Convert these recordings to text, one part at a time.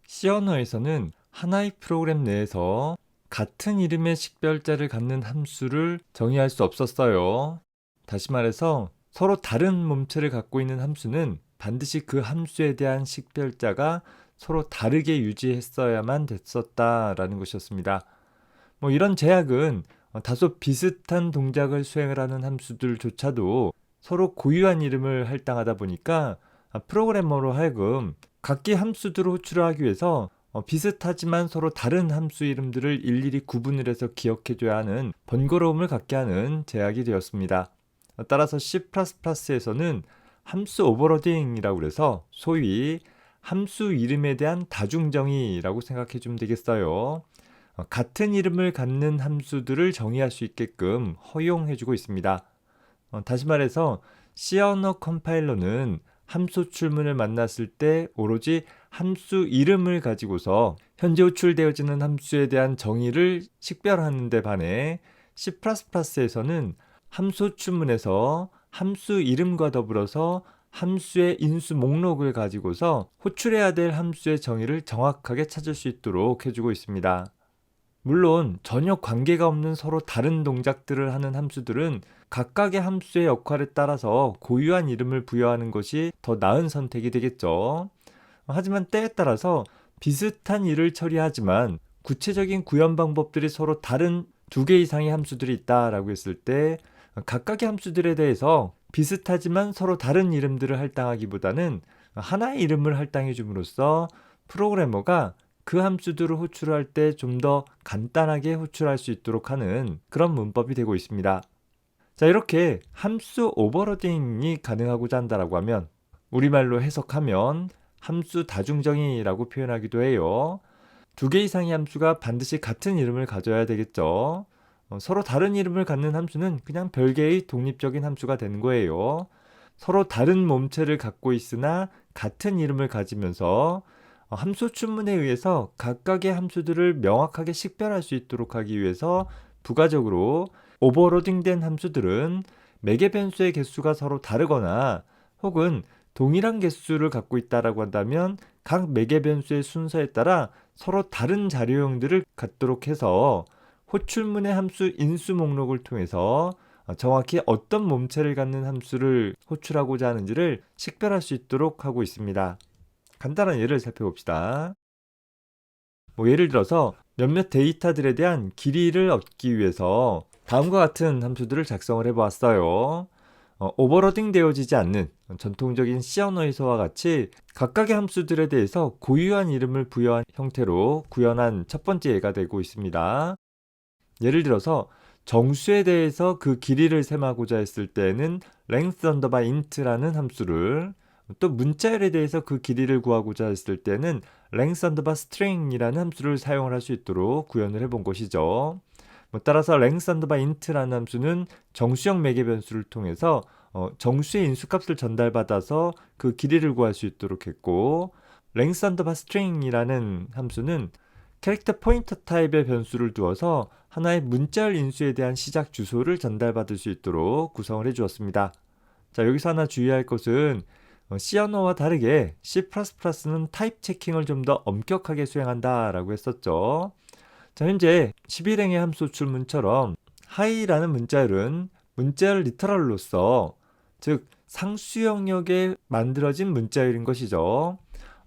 C 언어에서는 하나의 프로그램 내에서 같은 이름의 식별자를 갖는 함수를 정의할 수 없었어요. 다시 말해서 서로 다른 몸체를 갖고 있는 함수는 반드시 그 함수에 대한 식별자가 서로 다르게 유지했어야만 됐었다라는 것이었습니다. 이런 제약은 다소 비슷한 동작을 수행을 하는 함수들조차도 서로 고유한 이름을 할당하다 보니까 프로그래머로 하여금 각기 함수들을 호출하기 위해서 비슷하지만 서로 다른 함수 이름들을 일일이 구분을 해서 기억해줘야 하는 번거로움을 갖게 하는 제약이 되었습니다. 따라서 C++에서는 함수 오버로딩이라고 해서 소위 함수 이름에 대한 다중정의라고 생각해 주면 되겠어요. 같은 이름을 갖는 함수들을 정의할 수 있게끔 허용해주고 있습니다. 다시 말해서 C 언어 컴파일러는 함수 출문을 만났을 때 오로지 함수 이름을 가지고서 현재 호출되어지는 함수에 대한 정의를 식별하는 데 반해 C++에서는 함수 출문에서 함수 이름과 더불어서 함수의 인수 목록을 가지고서 호출해야 될 함수의 정의를 정확하게 찾을 수 있도록 해주고 있습니다. 물론 전혀 관계가 없는 서로 다른 동작들을 하는 함수들은 각각의 함수의 역할에 따라서 고유한 이름을 부여하는 것이 더 나은 선택이 되겠죠. 하지만 때에 따라서 비슷한 일을 처리하지만 구체적인 구현 방법들이 서로 다른 두 개 이상의 함수들이 있다라고 했을 때 각각의 함수들에 대해서 비슷하지만 서로 다른 이름들을 할당하기보다는 하나의 이름을 할당해 줌으로써 프로그래머가 그 함수들을 호출할 때 좀 더 간단하게 호출할 수 있도록 하는 그런 문법이 되고 있습니다. 자, 이렇게 함수 오버로딩이 가능하고자 한다라고 하면 우리말로 해석하면 함수 다중정의라고 표현하기도 해요. 두 개 이상의 함수가 반드시 같은 이름을 가져야 되겠죠. 서로 다른 이름을 갖는 함수는 그냥 별개의 독립적인 함수가 되는 거예요. 서로 다른 몸체를 갖고 있으나 같은 이름을 가지면서 함수 추문에 의해서 각각의 함수들을 명확하게 식별할 수 있도록 하기 위해서 부가적으로 오버로딩된 함수들은 매개 변수의 개수가 서로 다르거나 혹은 동일한 개수를 갖고 있다라고 한다면 각 매개 변수의 순서에 따라 서로 다른 자료형들을 갖도록 해서 호출문의 함수 인수 목록을 통해서 정확히 어떤 몸체를 갖는 함수를 호출하고자 하는지를 식별할 수 있도록 하고 있습니다. 간단한 예를 살펴봅시다. 예를 들어서 몇몇 데이터들에 대한 길이를 얻기 위해서 다음과 같은 함수들을 작성을 해보았어요. 오버로딩 되어지지 않는 전통적인 C 언어에서와 같이 각각의 함수들에 대해서 고유한 이름을 부여한 형태로 구현한 첫 번째 예가 되고 있습니다. 예를 들어서 정수에 대해서 그 길이를 셈하고자 했을 때는 length underbar int라는 함수를, 또 문자열에 대해서 그 길이를 구하고자 했을 때는 length underbar string이라는 함수를 사용을 할 수 있도록 구현을 해본 것이죠. 따라서 length underbar int라는 함수는 정수형 매개 변수를 통해서 정수의 인수값을 전달받아서 그 길이를 구할 수 있도록 했고, length underbar string이라는 함수는 캐릭터 포인터 타입의 변수를 두어서 하나의 문자열 인수에 대한 시작 주소를 전달받을 수 있도록 구성을 해주었습니다. 자, 여기서 하나 주의할 것은 C 언어와 다르게 C++는 타입 체킹을 좀 더 엄격하게 수행한다라고 했었죠. 자, 현재 11행의 함수 출문처럼 high라는 문자열은 문자열 리터럴로서, 즉 상수 영역에 만들어진 문자열인 것이죠.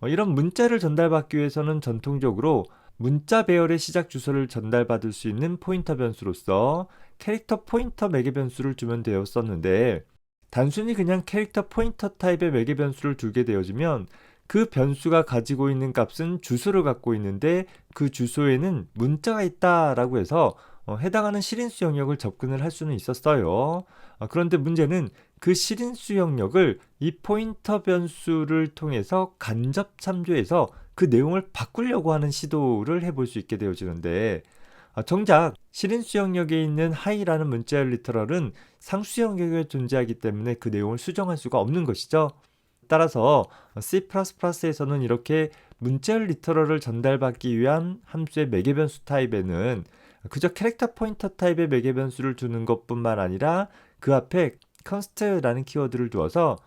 이런 문자를 전달받기 위해서는 전통적으로 문자 배열의 시작 주소를 전달받을 수 있는 포인터 변수로서 캐릭터 포인터 매개 변수를 주면 되었었는데, 단순히 그냥 캐릭터 포인터 타입의 매개 변수를 두게 되어지면 그 변수가 가지고 있는 값은 주소를 갖고 있는데 그 주소에는 문자가 있다라고 해서 해당하는 실인수 영역을 접근을 할 수는 있었어요. 그런데 문제는 그 실인수 영역을 이 포인터 변수를 통해서 간접 참조해서 그 내용을 바꾸려고 하는 시도를 해볼 수 있게 되어지는데, 정작 실인수 영역에 있는 high라는 문자열 리터럴은 상수 영역에 존재하기 때문에 그 내용을 수정할 수가 없는 것이죠. 따라서 C++에서는 이렇게 문자열 리터럴을 전달받기 위한 함수의 매개 변수 타입에는 그저 캐릭터 포인터 타입의 매개 변수를 두는 것뿐만 아니라 그 앞에 const라는 키워드를 두어서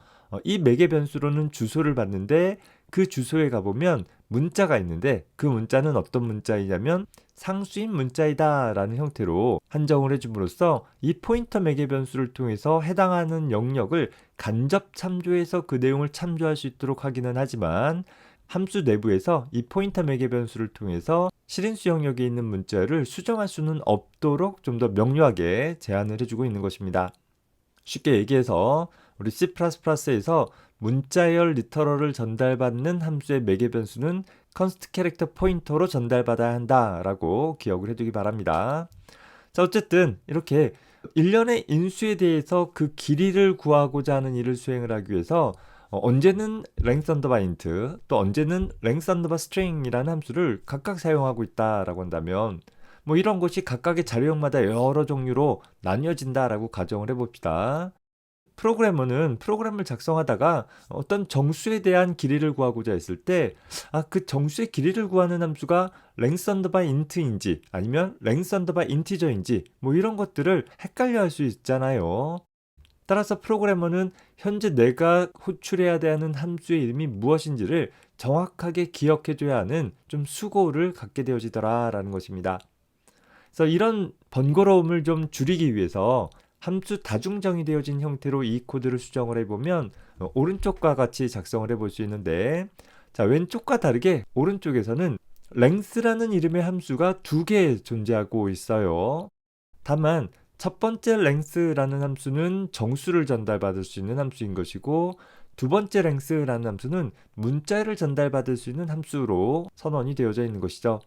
이 매개 변수로는 주소를 받는데 그 주소에 가보면 문자가 있는데 그 문자는 어떤 문자이냐면 상수인 문자이다 라는 형태로 한정을 해줌으로써 이 포인터 매개 변수를 통해서 해당하는 영역을 간접 참조해서 그 내용을 참조할 수 있도록 하기는 하지만 함수 내부에서 이 포인터 매개 변수를 통해서 실인수 영역에 있는 문자를 수정할 수는 없도록 좀 더 명료하게 제한을 해주고 있는 것입니다. 쉽게 얘기해서 우리 C++에서 문자열 리터럴을 전달받는 함수의 매개 변수는 컨스트 캐릭터 포인터로 전달받아야 한다라고 기억을 해두기 바랍니다. 자, 어쨌든 이렇게 일련의 인수에 대해서 그 길이를 구하고자 하는 일을 수행을 하기 위해서 언제는 length underbar int 또 언제는 length underbar string이라는 함수를 각각 사용하고 있다라고 한다면 뭐 이런 것이 각각의 자료형마다 여러 종류로 나뉘어진다라고 가정을 해봅시다. 프로그래머는 프로그램을 작성하다가 어떤 정수에 대한 길이를 구하고자 했을 때 그 정수의 길이를 구하는 함수가 length underbar int인지 아니면 length underbar integer인지 뭐 이런 것들을 헷갈려 할 수 있잖아요. 따라서 프로그래머는 현재 내가 호출해야 하는 함수의 이름이 무엇인지를 정확하게 기억해줘야 하는 좀 수고를 갖게 되어지더라 라는 것입니다. 그래서 이런 번거로움을 좀 줄이기 위해서 함수 다중정의 되어진 형태로 이 코드를 수정을 해보면 오른쪽과 같이 작성을 해볼 수 있는데, 자, 왼쪽과 다르게 오른쪽에서는 length라는 이름의 함수가 두 개 존재하고 있어요. 다만 첫 번째 length라는 함수는 정수를 전달받을 수 있는 함수인 것이고, 두 번째 length라는 함수는 문자를 전달받을 수 있는 함수로 선언이 되어져 있는 것이죠.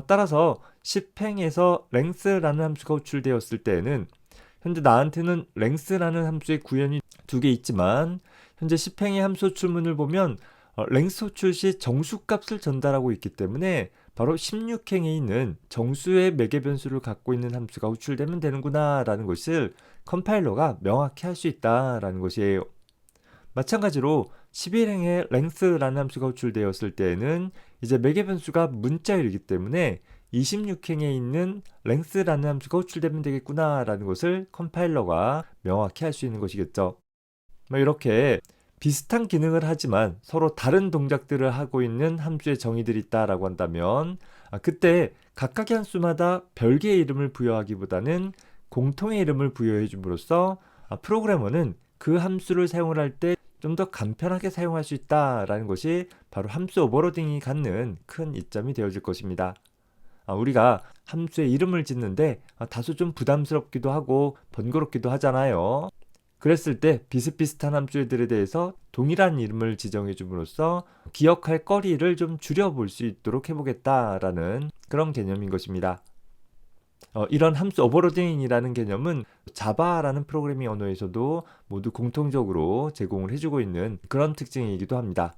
따라서 10행에서 length라는 함수가 호출되었을 때에는 현재 나한테는 length라는 함수의 구현이 두 개 있지만 현재 10행의 함수 호출문을 보면 length 호출 시 정수값을 전달하고 있기 때문에 바로 16행에 있는 정수의 매개 변수를 갖고 있는 함수가 호출되면 되는구나 라는 것을 컴파일러가 명확히 할 수 있다라는 것이에요. 마찬가지로 11행에 length라는 함수가 호출되었을 때에는 이제 매개 변수가 문자열이기 때문에 26행에 있는 length라는 함수가 호출되면 되겠구나 라는 것을 컴파일러가 명확히 할 수 있는 것이겠죠. 이렇게 비슷한 기능을 하지만 서로 다른 동작들을 하고 있는 함수의 정의들이 있다라고 한다면 그때 각각의 함수마다 별개의 이름을 부여하기보다는 공통의 이름을 부여해 줌으로써 프로그래머는 그 함수를 사용을 할 때 좀 더 간편하게 사용할 수 있다라는 것이 바로 함수 오버로딩이 갖는 큰 이점이 되어질 것입니다. 우리가 함수의 이름을 짓는데 다소 좀 부담스럽기도 하고 번거롭기도 하잖아요. 그랬을 때 비슷비슷한 함수들에 대해서 동일한 이름을 지정해 줌으로써 기억할 거리를 좀 줄여볼 수 있도록 해보겠다라는 그런 개념인 것입니다. 이런 함수 오버로딩이라는 개념은 자바라는 프로그래밍 언어에서도 모두 공통적으로 제공을 해주고 있는 그런 특징이기도 합니다.